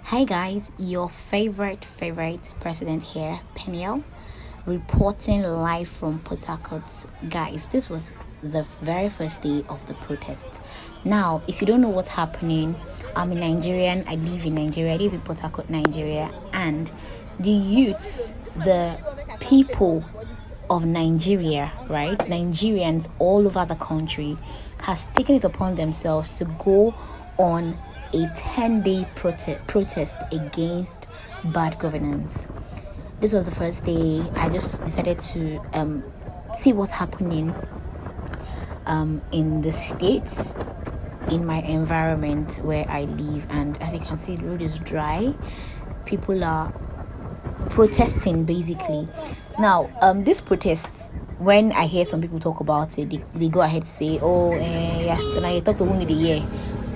Hi guys, your favorite president here, Peniel, reporting live from Port Harcourt. Guys, this was the very first day of the protest. Now, if you don't know what's happening, I'm a Nigerian. I live in Nigeria. I live in Port Harcourt, Nigeria, and the youths, the people of Nigeria, right? Nigerians all over the country has taken it upon themselves to go on a 10-day protest against bad governance. This was the first day. I just decided to see what's happening in the states, in my environment where I live. And as you can see, the road is dry. People are protesting basically. Now, this protests, when I hear some people talk about it, they go ahead to say, "Oh, yeah, now you talk to who the year."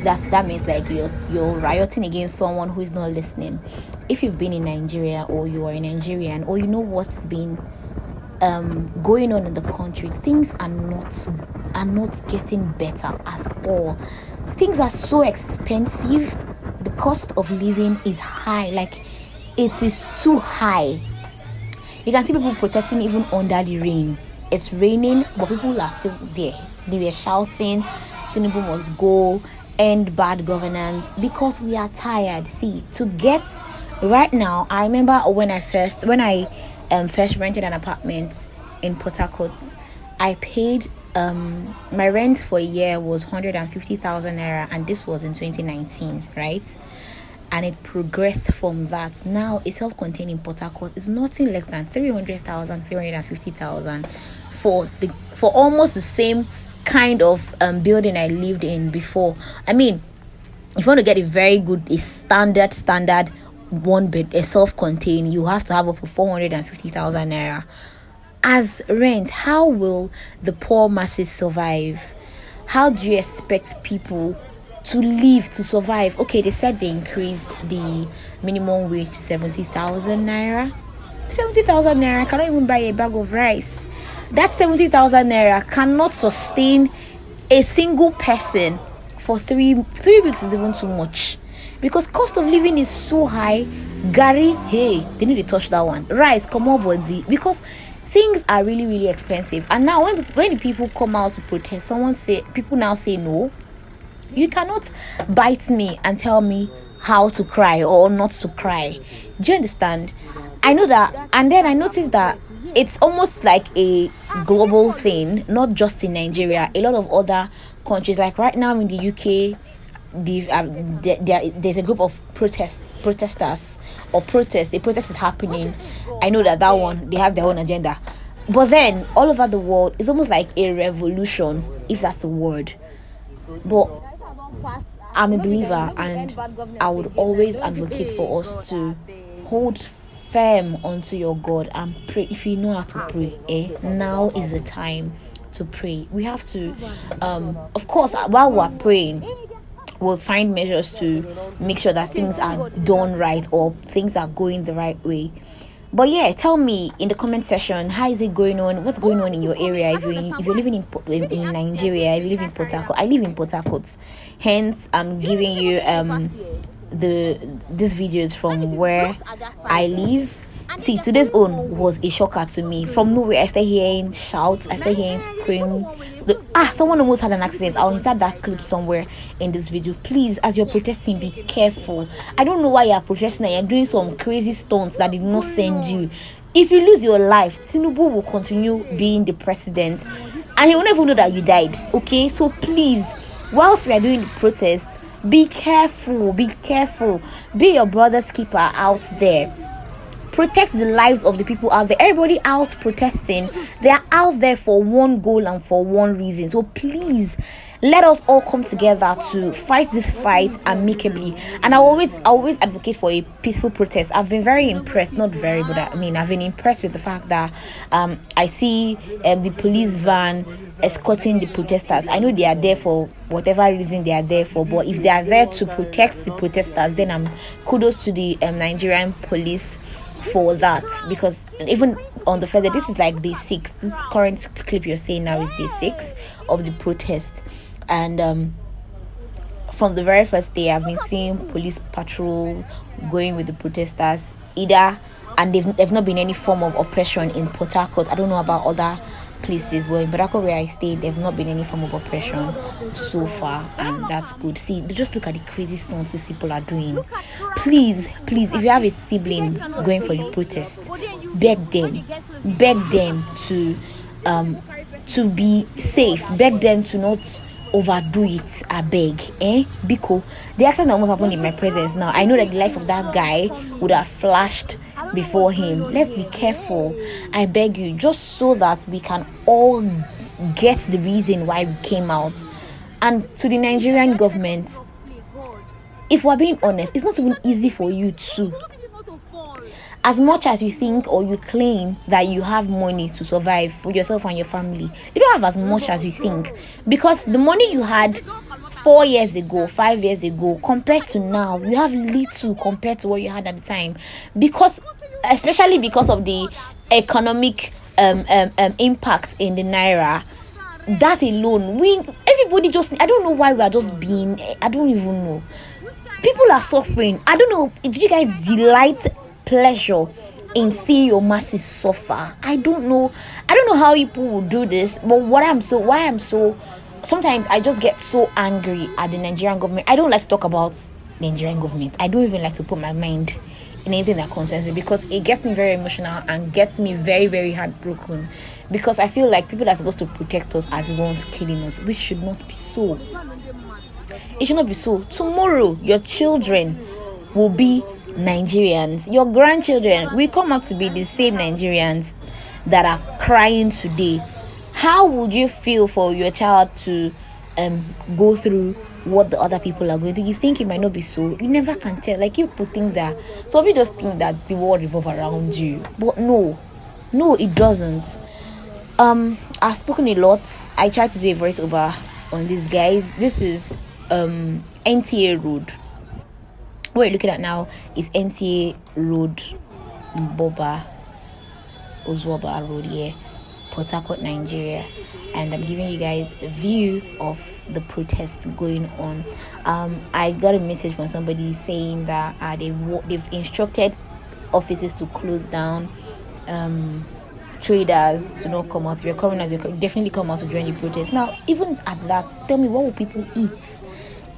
That means like you're rioting against someone who is not listening. If you've been in Nigeria, or you are a Nigerian, or you know what's been going on in the country, things are not getting better at all. Things are so expensive. The cost of living is high. Like, it is too high. You can see people protesting even under the rain. It's raining, but people are still there. They were shouting, Tinubu must go, end bad governance, because we are tired. See, to get right now, I remember when I first rented an apartment in Port Harcourt, I paid my rent for a year was 150,000 naira, and this was in 2019, right? And it progressed from that. Now a self-contained in Port Harcourt is nothing less than 300,000, 350,000 for almost the same kind of building I lived in before. I mean, if you want to get a very good, a standard one bed, a self-contained, you have to have up to 450,000 naira as rent. How will the poor masses survive? How do you expect people to live, to survive? Okay, they said they increased the minimum wage 70,000 naira. 70,000 naira cannot even buy a bag of rice. That 70,000 naira cannot sustain a single person for three weeks. Is even too much, because cost of living is so high. Gary, hey, they need to touch that one. Rice, come on, body, because things are really expensive. And now when the people come out to protest, people now say, no, you cannot bite me and tell me how to cry or not to cry. Do you understand? I know that. And then I noticed that it's almost like a global thing, not just in Nigeria. A lot of other countries, like right now in the UK, there's a group of protesters or protests. The protest is happening. I know that one, they have their own agenda. But then all over the world, it's almost like a revolution, if that's the word. But I'm a believer, and I would always advocate for us to hold firm onto your God and pray. If you know how to pray, now is the time to pray. We have to of course, while we're praying, we'll find measures to make sure that things are done right, or things are going the right way. But yeah, tell me in the comment section, how is it going on? What's going on in your area? If you're living in Nigeria, if you live in Port Harcourt, I live in Port Harcourt. Hence, I'm giving you these videos from where I live. See, today's own was a shocker to me. From nowhere, I started hearing shouts, I started hearing screams. Someone almost had an accident. I'll insert that clip somewhere in this video. Please, as you're protesting, be careful. I don't know why you're protesting and you're doing some crazy stunts that did not send you. If you lose your life, Tinubu will continue being the president, and he will never know that you died. Okay, so please, whilst we are doing the protest, be careful. Be your brother's keeper out there. Protect the lives of the people out there. Everybody out protesting, they are out there for one goal and for one reason. So please, let us all come together to fight this fight amicably. And I always advocate for a peaceful protest. I've been very impressed, not very, but I've been impressed with the fact that I see the police van escorting the protesters. I know they are there for whatever reason they are there for, but if they are there to protect the protesters, then I'm kudos to the Nigerian police for that. Because even on the further, this is like day 6. This current clip you're seeing now is day 6 of the protest. And from the very first day, I've been seeing police patrol going with the protesters, either, and they've not been any form of oppression in Port Harcourt. I don't know about other places, but in Port Harcourt where I stayed, there've not been any form of oppression so far, and that's good. See, just look at the crazy stunts these people are doing. Please, if you have a sibling going for the protest, beg them to be safe, beg them to not overdo it. I beg, because the accident almost happened in my presence. Now I know that the life of that guy would have flashed before him. Let's be careful, I beg you, just so that we can all get the reason why we came out. And to the Nigerian government, if we're being honest, it's not even easy for you too. As much as you think or you claim that you have money to survive for yourself and your family, you don't have as much as you think, because the money you had 4 years ago, 5 years ago, compared to now, you have little compared to what you had at the time, because especially because of the economic impacts in the naira. That alone, everybody just, I don't know why we are just being, I don't even know. People are suffering. I don't know, do you guys delight pleasure in seeing your masses suffer? I don't know how people will do this, but sometimes I just get so angry at the Nigerian government. I don't like to talk about Nigerian government. I don't even like to put my mind in anything that concerns it, because it gets me very emotional and gets me very, very heartbroken, because I feel like people that are supposed to protect us are the ones killing us, which should not be so. It should not be so. Tomorrow your children will be Nigerians, your grandchildren will come out to be the same Nigerians that are crying today. How would you feel for your child to go through what the other people are going to? You think it might not be so? You never can tell. Like, you people think that, some people just think that the world revolves around you, but no, it doesn't. I've spoken a lot. I tried to do a voiceover on these guys. This is NTA Road. What you're looking at now is NTA Road, Ozwaba Road here, Port Harcourt, Nigeria, and I'm giving you guys a view of the protest going on. I got a message from somebody saying that they've instructed offices to close down, traders to not come out. If you're coming out, you definitely come out to join the protest. Now, even at that, tell me, what will people eat?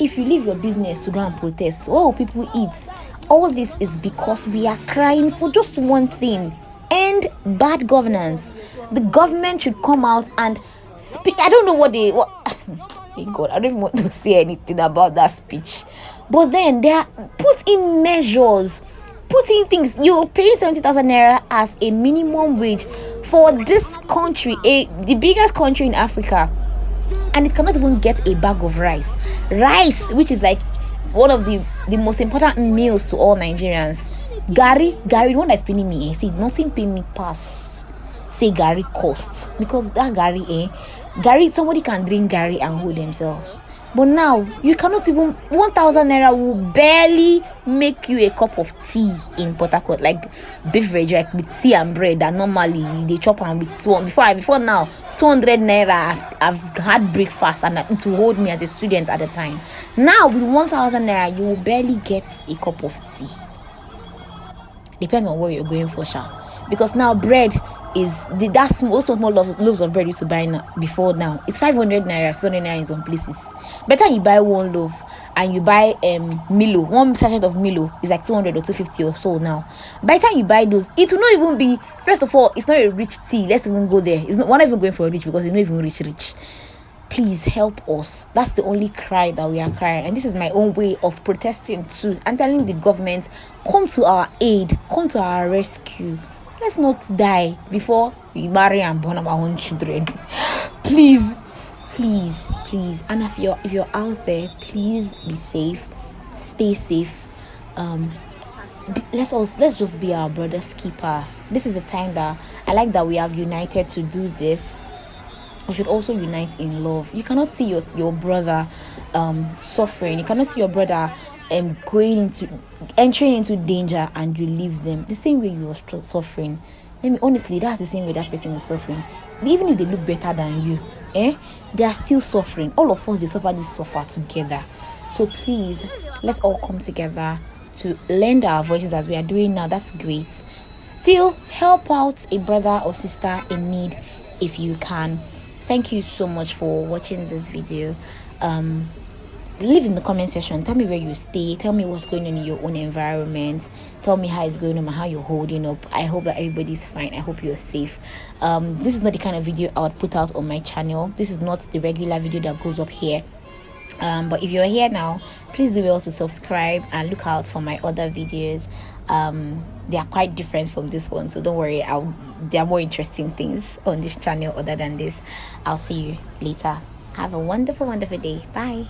If you leave your business to go and protest, what will people eat? All this is because we are crying for just one thing: end bad governance. The government should come out and speak. I don't know what thank God, I don't even want to say anything about that speech. But then they are put in measures, put in things. You're paying 70,000 naira as a minimum wage for this country, the biggest country in Africa, and it cannot even get a bag of rice, which is like one of the most important meals to all Nigerians. Gary, the one that's paying me, see, nothing pay me pass, say Gary costs, because that Gary, somebody can drink Gary and hold themselves. But now, you cannot even, 1,000 naira will barely make you a cup of tea in Port Harcourt, like beverage, like with tea and bread that normally they chop and with before now, 200 naira, I've had breakfast and it will hold me as a student at the time. Now, with 1,000 naira, you will barely get a cup of tea. Depends on what you're going for, because now bread is that small loaves of bread used to buy before. Now it's 500 naira, 600 naira in some places. Better you buy one loaf and you buy Milo, one sachet of Milo is like 200 or 250 or so. Now by the time you buy those, it will not even be, first of all, it's not a rich tea. Let's even go there. We're not even going for a rich, because it's not even rich. Please help us. That's the only cry that we are crying, and this is my own way of protesting too, and telling the government, come to our aid, come to our rescue. Let's not die before we marry and born our own children. Please. And if you're out there, please be safe, stay safe. Let's just be our brother's keeper. This is a time that I like that we have united to do this. We should also unite in love. You cannot see your brother suffering. You cannot see your brother entering into danger and you leave them. The same way you are suffering. Honestly, that's the same way that person is suffering. Even if they look better than you, they are still suffering. All of us, they suffer together. So please, let's all come together to lend our voices as we are doing now. That's great. Still help out a brother or sister in need if you can. Thank you so much for watching this video. Leave in the comment section, tell me where you stay, tell me what's going on in your own environment, tell me how it's going on and how you're holding up. I hope that everybody's fine. I hope you're safe. This is not the kind of video I would put out on my channel. This is not the regular video that goes up here. But if you're here now, please do well to subscribe and look out for my other videos. They are quite different from this one, so don't worry, there are more interesting things on this channel other than this. I'll see you later. Have a wonderful day. Bye.